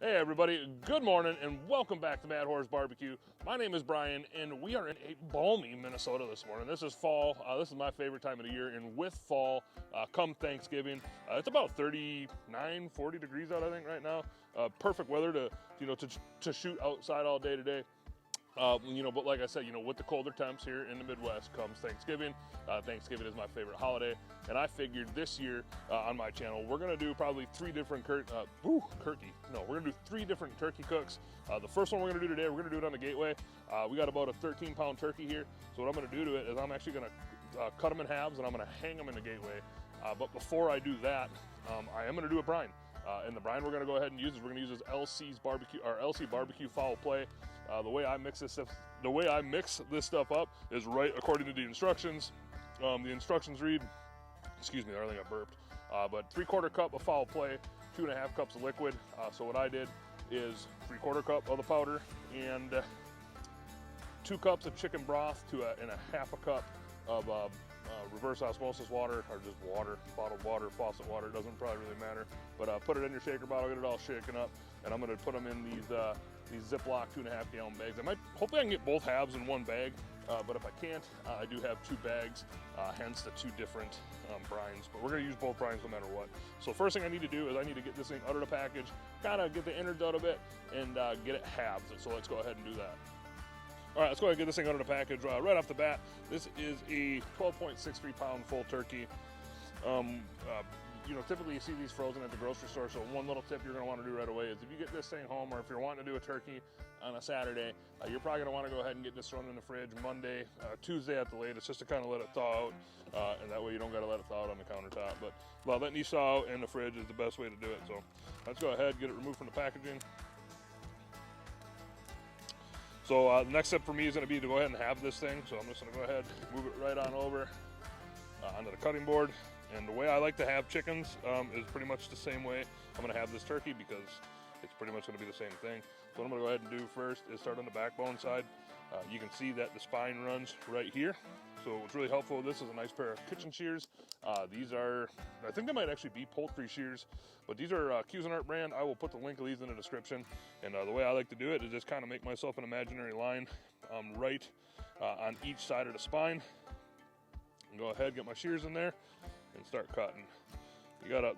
Hey everybody, good morning and welcome back to Mad Horse Barbecue. My name is Brian and we are in a balmy Minnesota this morning. This is fall. This is my favorite time of the year, and with fall come Thanksgiving, it's about 39, 40 degrees out I think right now. Perfect weather to shoot outside all day today. But like I said, with the colder temps here in the Midwest comes Thanksgiving. Thanksgiving is my favorite holiday, and I figured this year on my channel we're gonna do probably three different turkey cooks. The first one we're gonna do today, we're gonna do it on the Gateway. We got about a 13-pound turkey here, so what I'm gonna do to it is I'm actually gonna cut them in halves and I'm gonna hang them in the Gateway. But before I do that, I am gonna do a brine. And the brine we're going to go ahead and use is we're going to use this LC barbecue foul play. The way I mix this stuff up is right according to the instructions. The instructions read, excuse me, I think I burped. But 3/4 cup of foul play, 2.5 cups of liquid. So what I did is 3/4 cup of the powder and 2 cups of chicken broth and a half a cup of reverse osmosis water, or just water, bottled water, faucet water, doesn't probably really matter. But put it in your shaker bottle, get it all shaken up, and I'm going to put them in these Ziploc 2.5 gallon bags. Hopefully I can get both halves in one bag, but if I can't, I do have 2 bags, hence the 2 different brines. But we're going to use both brines no matter what. So first thing I need to do is I need to get this thing out of the package, kind of get the innards out of it, and get it halved. So let's go ahead and do that. All right, let's go ahead and get this thing out of the package. Right off the bat, this is a 12.63 pound full turkey. Typically you see these frozen at the grocery store, so one little tip you're going to want to do right away is if you get this thing home, or if you're wanting to do a turkey on a Saturday, you're probably going to want to go ahead and get this thrown in the fridge Monday, Tuesday at the latest, just to kind of let it thaw out, and that way you don't got to let it thaw out on the countertop. But letting these thaw out in the fridge is the best way to do it. So let's go ahead and get it removed from the packaging. So the next step for me is going to be to go ahead and halve this thing. So I'm just going to go ahead and move it right on over onto the cutting board. And the way I like to have chickens is pretty much the same way I'm going to have this turkey, because it's pretty much going to be the same thing. So what I'm going to go ahead and do first is start on the backbone side. You can see that the spine runs right here. So what's really helpful with this is a nice pair of kitchen shears. These are, I think they might actually be poultry shears, but these are Cuisinart brand. I will put the link of these in the description. And the way I like to do it is just kind of make myself an imaginary line right on each side of the spine. And go ahead, get my shears in there and start cutting.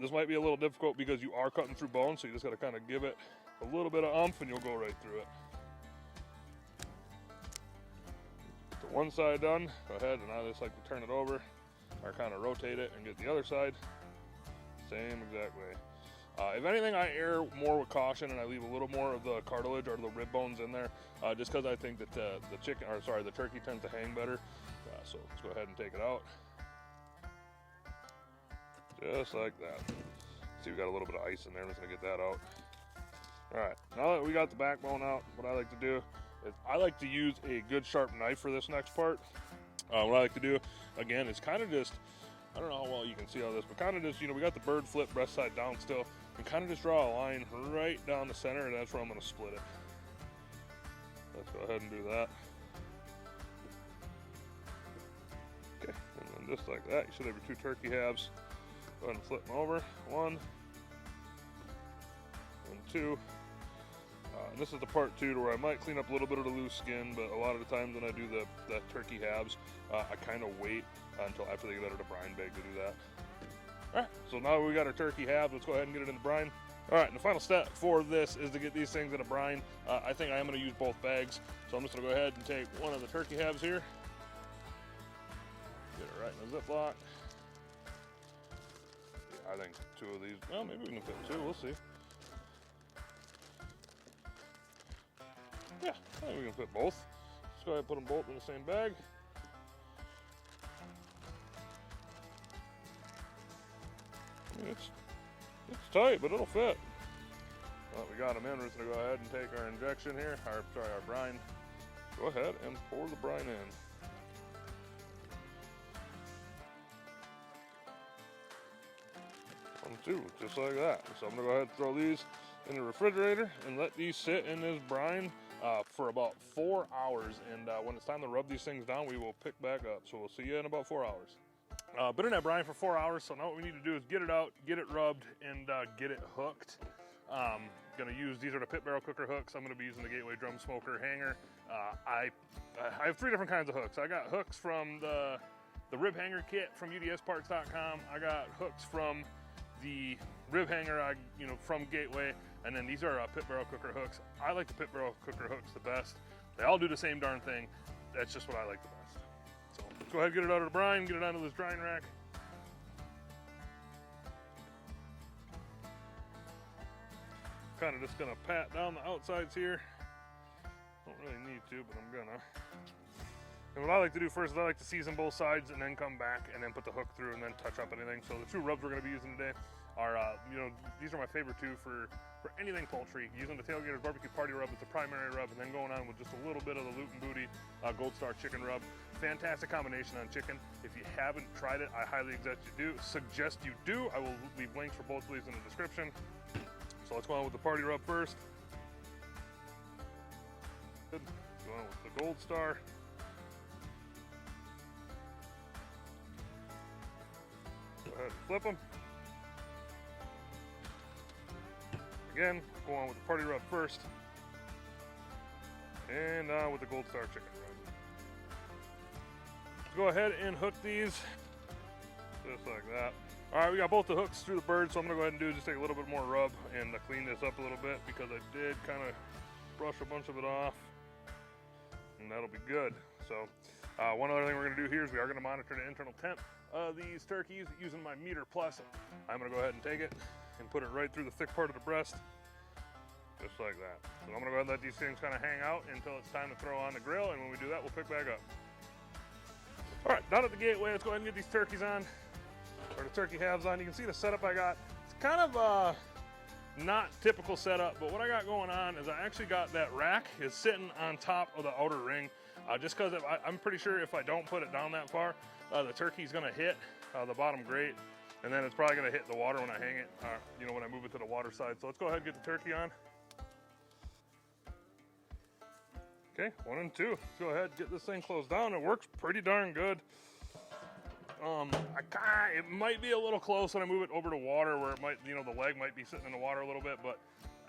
This might be a little difficult because you are cutting through bone, so you just got to kind of give it a little bit of oomph and you'll go right through it. Get the one side done, go ahead, and I just like to turn it over or kind of rotate it and get the other side same exact way. If anything, I err more with caution and I leave a little more of the cartilage or the rib bones in there, just because I think that the turkey tends to hang better. So let's go ahead and take it out. Just like that. See, we got a little bit of ice in there. I'm just gonna get that out. All right, now that we got the backbone out, what I like to do is I like to use a good sharp knife for this next part. What I like to do, again, is kind of just, I don't know how well you can see all this, but kind of just, we got the bird flip breast side down still, and kind of just draw a line right down the center, and that's where I'm gonna split it. Let's go ahead and do that. Okay, and then just like that, you should have your 2 turkey halves. Go ahead and flip them over, 1 and 2. And this is the part 2 to where I might clean up a little bit of the loose skin, but a lot of the times when I do the turkey halves, I kind of wait until after they get out of the brine bag to do that. All right, so now we got our turkey halves, let's go ahead and get it in the brine. All right, and the final step for this is to get these things in a brine. I think I am going to use both bags, so I'm just going to go ahead and take one of the turkey halves here, get it right in the Ziploc. I think 2 of these, well, maybe we can fit 2, we'll see. Yeah, I think we can fit both. Let's go ahead and put them both in the same bag. I mean, it's tight, but it'll fit. Well, we got them in. We're just gonna go ahead and take our injection here, our brine. Go ahead and pour the brine in. One, 2, just like that. So I'm gonna go ahead and throw these in the refrigerator and let these sit in this brine for about 4 hours. And when it's time to rub these things down, we will pick back up. So we'll see you in about 4 hours. Been in that brine for 4 hours, so now what we need to do is get it out, get it rubbed, and get it hooked. gonna use, these are the pit barrel cooker hooks. I'm gonna be using the Gateway drum smoker hanger. I have 3 different kinds of hooks. I got hooks from the rib hanger kit from udsparts.com. I got hooks from the rib hanger, from Gateway, and then these are pit barrel cooker hooks. I like the pit barrel cooker hooks the best. They all do the same darn thing. That's just what I like the best. So let's go ahead and get it out of the brine, get it onto this drying rack. Kind of just gonna pat down the outsides here. Don't really need to, but I'm gonna. And what I like to do first is I like to season both sides and then come back and then put the hook through and then touch up anything. So the 2 rubs we're gonna be using today are, these are my favorite 2 for anything poultry. Using the Tailgater's Barbecue Party Rub as the primary rub, and then going on with just a little bit of the Loot and Booty Gold Star Chicken Rub. Fantastic combination on chicken. If you haven't tried it, I highly suggest you do. I will leave links for both of these in the description. So let's go on with the Party Rub first. Good. Go on with the Gold Star. Go ahead and flip them. Again, go on with the Party Rub first. And on with the Gold Star Chicken Rub. Go ahead and hook these just like that. All right, we got both the hooks through the bird, so I'm gonna go ahead and just take a little bit more rub and clean this up a little bit because I did kind of brush a bunch of it off, and that'll be good. So one other thing we're gonna do here is we are gonna monitor the internal temp of these turkeys using my Meter Plus. I'm gonna go ahead and take it and put it right through the thick part of the breast, just like that. So I'm gonna go ahead and let these things kind of hang out until it's time to throw on the grill, and when we do that, we'll pick back up. All right, down at the Gateway, let's go ahead and get these turkeys on. Or the turkey halves on. You can see the setup I got. It's kind of not typical setup, but what I got going on is I actually got that rack is sitting on top of the outer ring, just because I'm pretty sure if I don't put it down that far, the turkey's gonna hit the bottom grate, and then it's probably gonna hit the water when I hang it, when I move it to the water side. So let's go ahead and get the turkey on. Okay, 1 and 2. Let's go ahead and get this thing closed down. It works pretty darn good. It might be a little close when I move it over to water where it might, the leg might be sitting in the water a little bit, but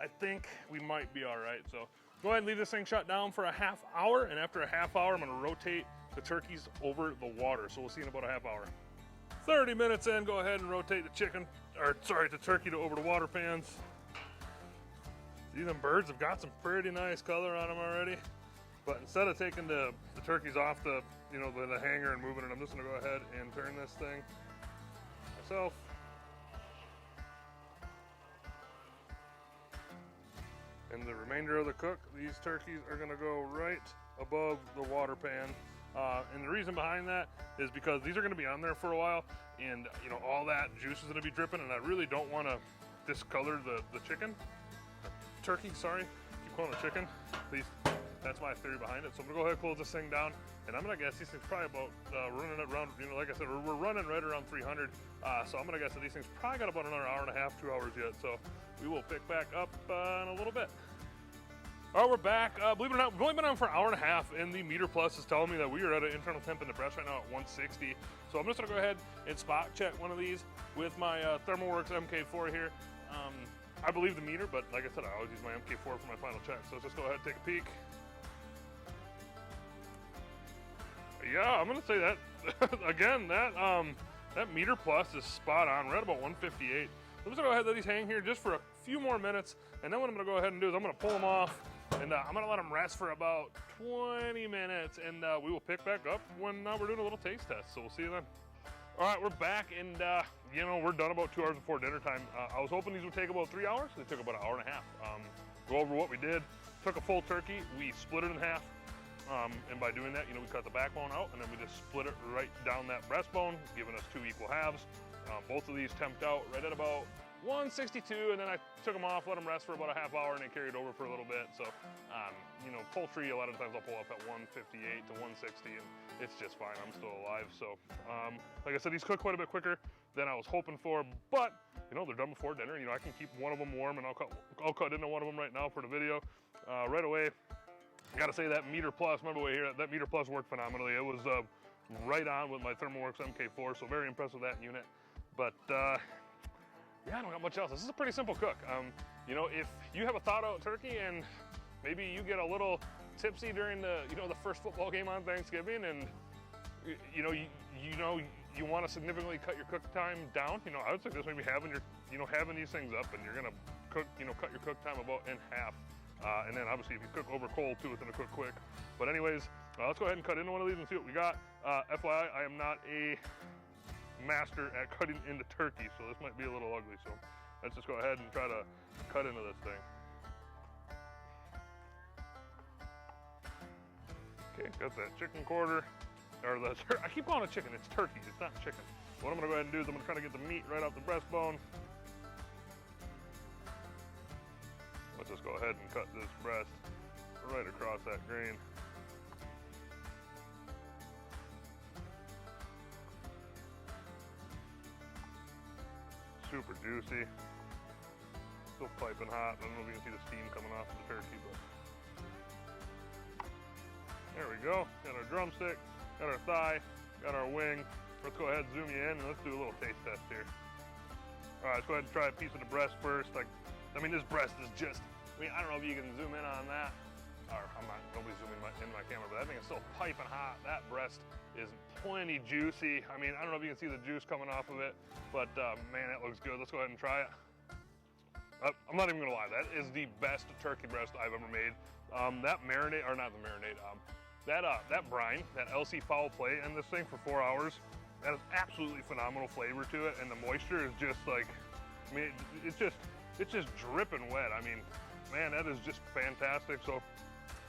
I think we might be all right. So go ahead and leave this thing shut down for a ½ hour, and after a ½ hour, I'm gonna rotate the turkeys over the water. So we'll see in about a ½ hour. 30 minutes in, go ahead and rotate the turkey to over the water pans. See, them birds have got some pretty nice color on them already. But instead of taking the turkeys off the hanger and moving it, I'm just gonna go ahead and turn this thing myself. And the remainder of the cook, these turkeys are gonna go right above the water pan. And the reason behind that is because these are gonna be on there for a while, and all that juice is gonna be dripping, and I really don't wanna discolor the chicken. Turkey, sorry, keep calling it chicken. That's my theory behind it. So I'm gonna go ahead and close this thing down, and I'm gonna guess these things probably about running around, like I said, we're running right around 300. So I'm gonna guess that these things probably got about another hour and a half, 2 hours yet. So we will pick back up in a little bit. All right, we're back. Believe it or not, we've only been on for an hour and a half, and the Meter Plus is telling me that we are at an internal temp in the breast right now at 160. So I'm just gonna go ahead and spot check one of these with my ThermoWorks MK4 here. I believe the meter, but like I said, I always use my MK4 for my final check. So let's just go ahead and take a peek. Yeah, I'm gonna say that again. That Meter Plus is spot on. We're at about 158. I'm just gonna go ahead and let these hang here just for a few more minutes, and then what I'm gonna go ahead and do is I'm gonna pull them off, and I'm gonna let them rest for about 20 minutes, and we will pick back up when we're doing a little taste test. So we'll see you then. All right, we're back, and we're done about 2 hours before dinner time. I was hoping these would take about 3 hours. They took about an hour and a half. Go over what we did. Took a full turkey, we split it in half. And by doing that, we cut the backbone out, and then we just split it right down that breastbone, giving us 2 equal halves. Both of these temped out right at about 162, and then I took them off, let them rest for about a ½ hour, and they carried over for a little bit. So, poultry, a lot of times I'll pull up at 158 to 160, and it's just fine. I'm still alive. So, like I said, these cook quite a bit quicker than I was hoping for, but, they're done before dinner. I can keep one of them warm, and I'll cut into one of them right now for the video right away. I gotta say that Meter Plus, remember we hear that Meter Plus worked phenomenally. It was right on with my ThermoWorks MK4, so very impressed with that unit. But yeah, I don't got much else. This is a pretty simple cook. you know, if you have a thawed out turkey and maybe you get a little tipsy during the, you know, the first football game on Thanksgiving, and you want to significantly cut your cook time down, you know, I would suggest maybe having your, you know, having these things up, and you're gonna cook, you know, cut your cook time about in half. And then obviously if you cook over cold too, it's gonna cook quick. But anyways, let's go ahead and cut into one of these and see what we got. FYI, I am not a master at cutting into turkey, so this might be a little ugly. So let's just go ahead and try to cut into this thing. Okay, got that chicken quarter, or I keep calling it chicken, it's turkey, it's not chicken. What I'm gonna go ahead and do is I'm gonna try to get the meat right off the breastbone. Let's just go ahead and cut this breast right across that grain. Super juicy. Still piping hot. I don't know if you can see the steam coming off of the turkey, but there we go. Got our drumstick, got our thigh, got our wing. Let's go ahead and zoom you in and let's do a little taste test here. All right, let's go ahead and try a piece of the breast first. I mean, this breast is just, I don't know if you can zoom in on that, or nobody's zooming in my camera, but that thing is still piping hot. That breast is plenty juicy. I mean, I don't know if you can see the juice coming off of it, but man, it looks good. Let's go ahead and try it. I'm not even gonna lie, that is the best turkey breast I've ever made. That marinade, or not the marinade, that brine, that LC foul play in this thing for 4 hours, that is absolutely phenomenal flavor to it, and the moisture is just like, I mean, it's just dripping wet. I mean, man, that is just fantastic. So,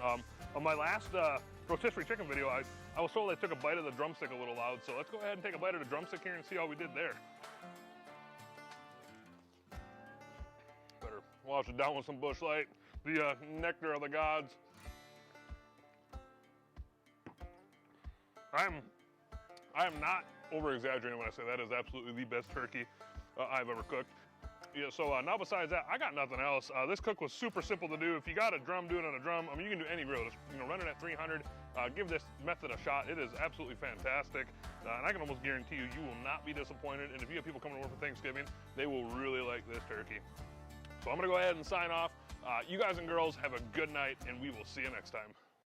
on my last rotisserie chicken video, I was told I took a bite of the drumstick a little loud, so let's go ahead and take a bite of the drumstick here and see how we did there. Better wash it down with some Busch Light, the nectar of the gods. I am not over-exaggerating when I say that is absolutely the best turkey I've ever cooked. Yeah, so now besides that, I got nothing else. This cook was super simple to do. If you got a drum, do it on a drum. I mean, you can do any grill. Just, you know, run it at 300. Give this method a shot. It is absolutely fantastic. And I can almost guarantee you, you will not be disappointed. And if you have people coming to work for Thanksgiving, they will really like this turkey. So I'm gonna go ahead and sign off. You guys and girls have a good night, and we will see you next time.